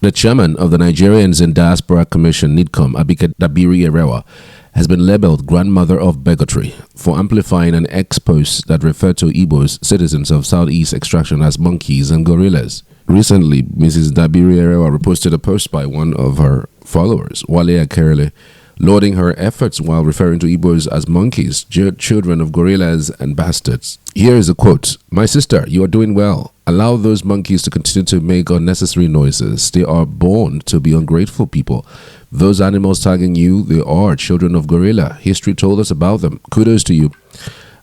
The chairman of the Nigerians in Diaspora Commission, NIDCOM, Abike Dabiri-Erewa, has been labeled grandmother of bigotry for amplifying an ex-post that referred to Igbos, citizens of Southeast extraction, as monkeys and gorillas. Recently, Mrs. Dabiri-Erewa reposted a post by one of her followers, Wale Akerele, lauding her efforts while referring to Igbos as monkeys, children of gorillas and bastards. Here is a quote: "My sister, you are doing well. Allow those monkeys to continue to make unnecessary noises. They are born to be ungrateful people. Those animals tagging you, they are children of gorilla. History told us about them. Kudos to you."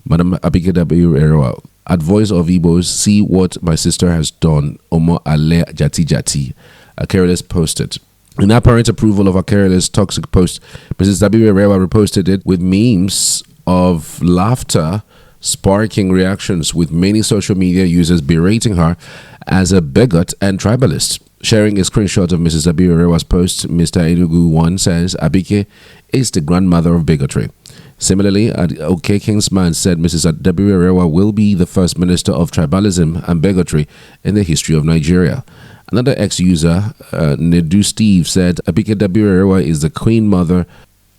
Madam Abike Dabiri-Erewa, at Voice of Igbos, see what my sister has done. Omo Ale Jati Jati. Akerele posted. In apparent approval of Akerele's toxic post, Mrs. Dabiri-Erewa reposted it with memes of laughter, sparking reactions, with many social media users berating her as a bigot and tribalist. Sharing a screenshot of Mrs. Dabiri-Erewa's post, Mr. Enugu 1 says, "Abike is the grandmother of bigotry." Similarly, OK Kingsman said Mrs. Dabiri-Erewa will be the first minister of tribalism and bigotry in the history of Nigeria. Another ex-user, Nedu Steve, said Abike Dabiri-Erewa is the queen mother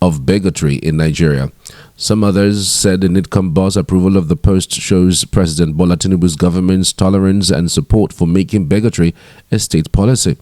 of bigotry in Nigeria. Some others said the NIDCOM boss approval of the post shows President Bola Tinubu's government's tolerance and support for making bigotry a state policy.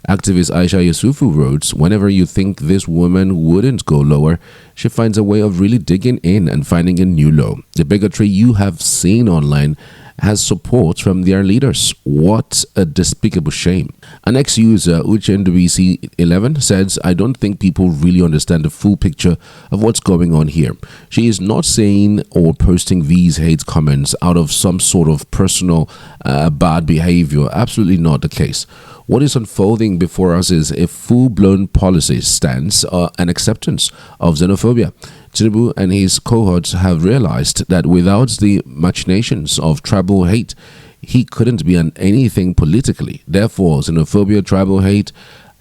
Activist Aisha Yusufu wrote, "Whenever you think this woman wouldn't go lower, she finds a way of really digging in and finding a new low. The bigotry you have seen online has support from their leaders. What a despicable shame." An ex-user, UCNWC11, says, "I don't think people really understand the full picture of what's going on here. She is not saying or posting these hate comments out of some sort of personal bad behavior. Absolutely not the case. What is unfolding before us is a full-blown policy stance and acceptance of xenophobia. Tinubu and his cohorts have realized that without the machinations of tribal hate, he couldn't be anything politically. Therefore, xenophobia, tribal hate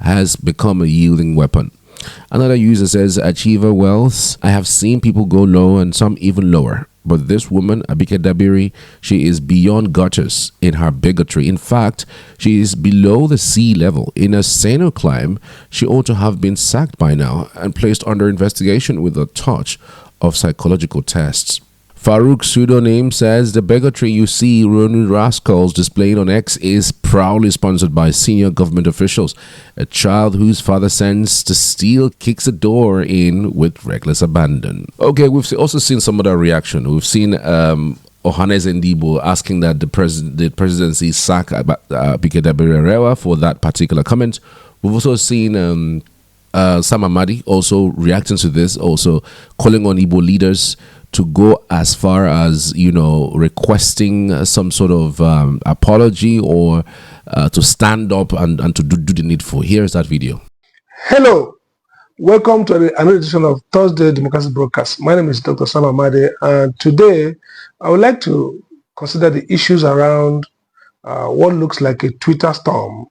has become a yielding weapon." Another user says, "Achiever wealth. I have seen people go low and some even lower. But this woman, Abike Dabiri, she is beyond gutters in her bigotry. In fact, she is below the sea level. In a sano climb, she ought to have been sacked by now and placed under investigation with a touch of psychological tests." Farouk pseudonym says, "The bigotry you see Ronu rascals displaying on X is proudly sponsored by senior government officials. A child whose father sends to steal kicks the door in with reckless abandon." Okay, we've also seen some other reaction. We've seen Ohanaeze and Igbo asking that the presidency sack Abike Dabiri-Erewa for that particular comment. We've also seen Sam Amadi also reacting to this, also calling on Igbo leaders to go as far as, requesting some sort of apology or to stand up and to do the needful. Here's that video. Hello, welcome to another edition of Thursday Democracy Broadcast. My name is Dr. Sam Amadi, and today I would like to consider the issues around what looks like a Twitter storm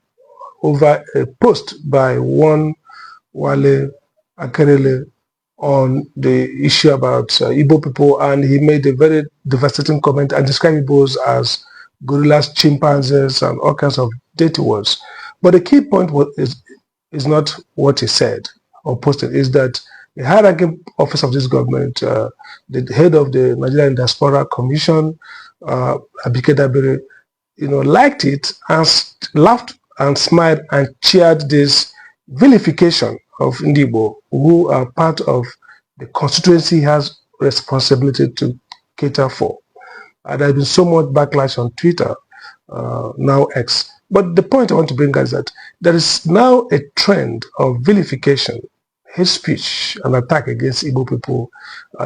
over a post by one Wale Akerele on the issue about Igbo people, and he made a very devastating comment and described Igbos as gorillas, chimpanzees, and all kinds of dirty words. But the key point is not what he said or posted, is that the high-ranking office of this government, the head of the Nigerian Diaspora Commission, Abike Dabiri, liked it and laughed and smiled and cheered this vilification of Igbo, who are part of the constituency he has responsibility to cater for. There has been so much backlash on Twitter, now X. But the point I want to bring out is that there is now a trend of vilification, hate speech, and attack against Igbo people.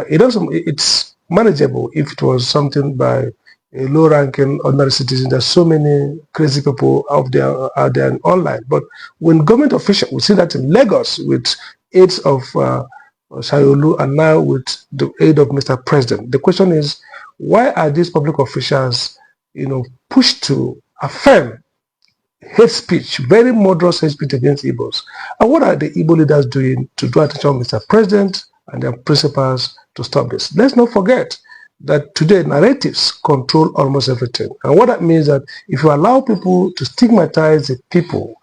It's manageable if it was something by a low-ranking ordinary citizen. There's so many crazy people out there online. But when government officials, we see that in Lagos with aids of Shayolu and now with the aid of Mr. President. The question is, why are these public officials, pushed to affirm hate speech, very murderous hate speech against Igbos? And what are the Igbo leaders doing to draw attention to Mr. President and their principals to stop this? Let's not forget that today narratives control almost everything. And what that means is that if you allow people to stigmatize the people,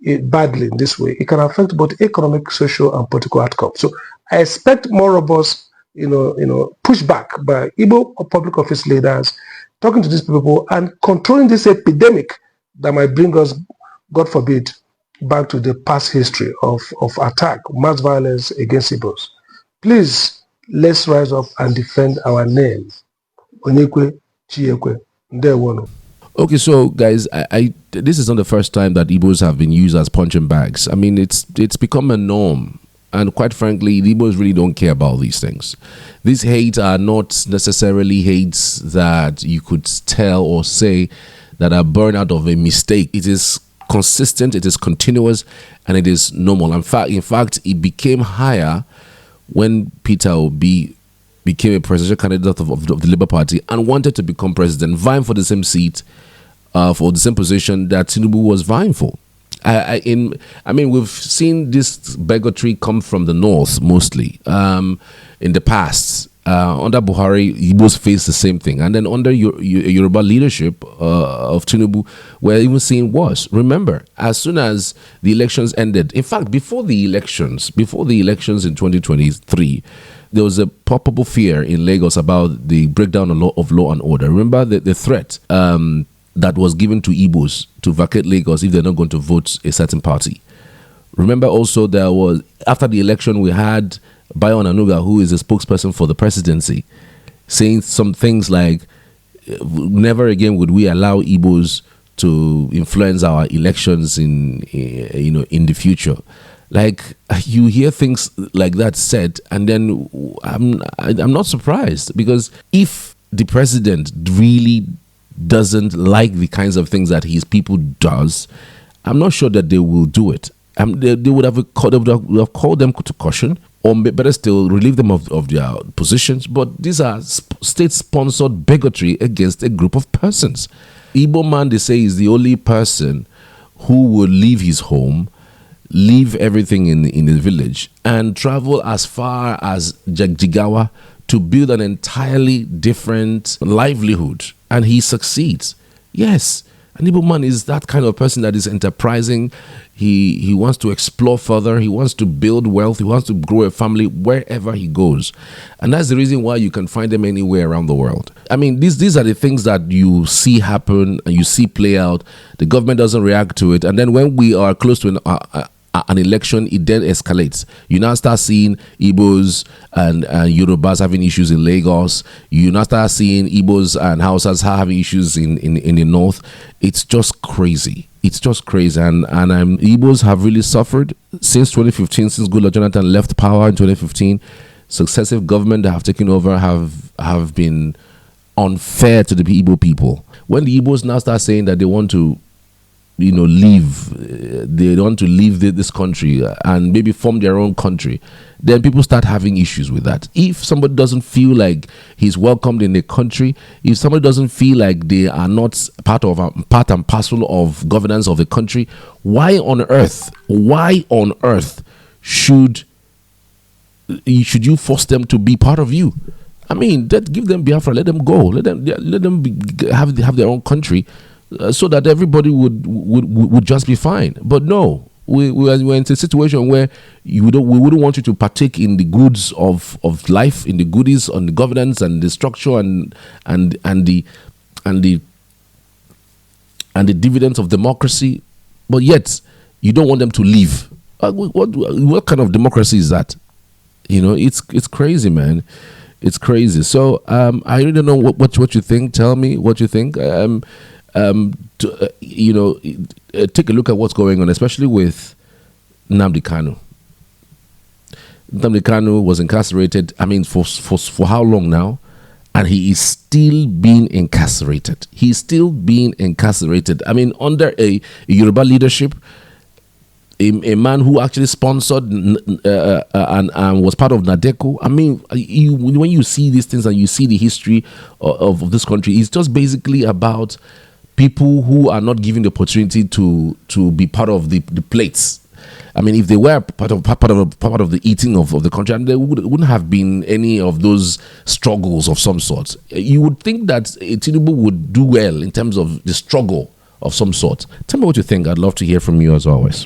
it badly in this way, it can affect both economic, social, and political outcomes. So I expect more robust, pushback by Igbo public office leaders, talking to these people and controlling this epidemic that might bring us, God forbid, back to the past history of attack, mass violence against Igbos. Please, let's rise up and defend our name. Onyekwe, Chiekwe, Ndewono. Okay, so guys, I this is not the first time that Igbos have been used as punching bags. I mean, it's become a norm. And quite frankly, the Igbos really don't care about these things. These hates are not necessarily hates that you could tell or say that are born out of a mistake. It is consistent, it is continuous, and it is normal. In fact, it became higher when Peter Obi became a presidential candidate of the Labour Party and wanted to become president, vying for the same seat, for the same position that Tinubu was vying for. I mean, we've seen this bigotry come from the north mostly in the past. Under Buhari, Igbos faced the same thing. And then under Yoruba leadership of Tinubu, we're even seeing worse. Remember, as soon as the elections ended, in fact, before the elections in 2023, there was a palpable fear in Lagos about the breakdown of law and order. Remember the threat that was given to Igbos to vacate Lagos if they're not going to vote a certain party. Remember also there was, after the election, we had Bayo Onanuga, who is a spokesperson for the presidency, saying some things like, never again would we allow Igbos to influence our elections in the future. Like, you hear things like that said, and then I'm not surprised, because if the president really doesn't like the kinds of things that his people does, I'm not sure that they will do it. They would have called them to caution, or better still, relieve them of their positions. But these are state-sponsored bigotry against a group of persons. Igbo man, they say, is the only person who will leave his home, leave everything in the village, and travel as far as Jigawa to build an entirely different livelihood. And he succeeds. Yes, an Igbo man is that kind of person that is enterprising. He wants to explore further. He wants to build wealth. He wants to grow a family wherever he goes. And that's the reason why you can find them anywhere around the world. I mean, these are the things that you see happen and you see play out. The government doesn't react to it. And then when we are close to an election, it then escalates. You now start seeing Igbos and Yorubas having issues in Lagos. You now start seeing Igbos and Hausas having issues in the north. It's just crazy. It's just crazy. And Igbos have really suffered since 2015, since Goodluck Jonathan left power in 2015. Successive government that have taken over have been unfair to the Igbo people. When the Igbos now start saying that they want to leave, they want to leave this country and maybe form their own country, then people start having issues with that. If somebody doesn't feel like he's welcomed in the country, if somebody doesn't feel like they are not part and parcel of governance of the country, why on earth should you force them to be part of you? I mean, give them Biafra, let them go, let them have their own country, so that everybody would just be fine. But no, we're in a situation where we wouldn't want you to partake in the goods of life, in the goodies, on the governance and the structure and the dividends of democracy, but yet you don't want them to leave. What kind of democracy is that? It's crazy, man. It's crazy. So I really don't know what you think. Tell me what you think. Take a look at what's going on, especially with Nnamdi Kanu. Nnamdi Kanu was incarcerated, for how long now? And he is still being incarcerated. He's still being incarcerated. Under a Yoruba leadership, a man who actually sponsored and was part of Nadeko. When you see these things and you see the history of this country, it's just basically about people who are not given the opportunity to be part of the plates. If they were part of the eating of the country, and there wouldn't have been any of those struggles of some sort. You would think that Tinubu would do well in terms of the struggle of some sort. Tell me what you think. I'd love to hear from you as always.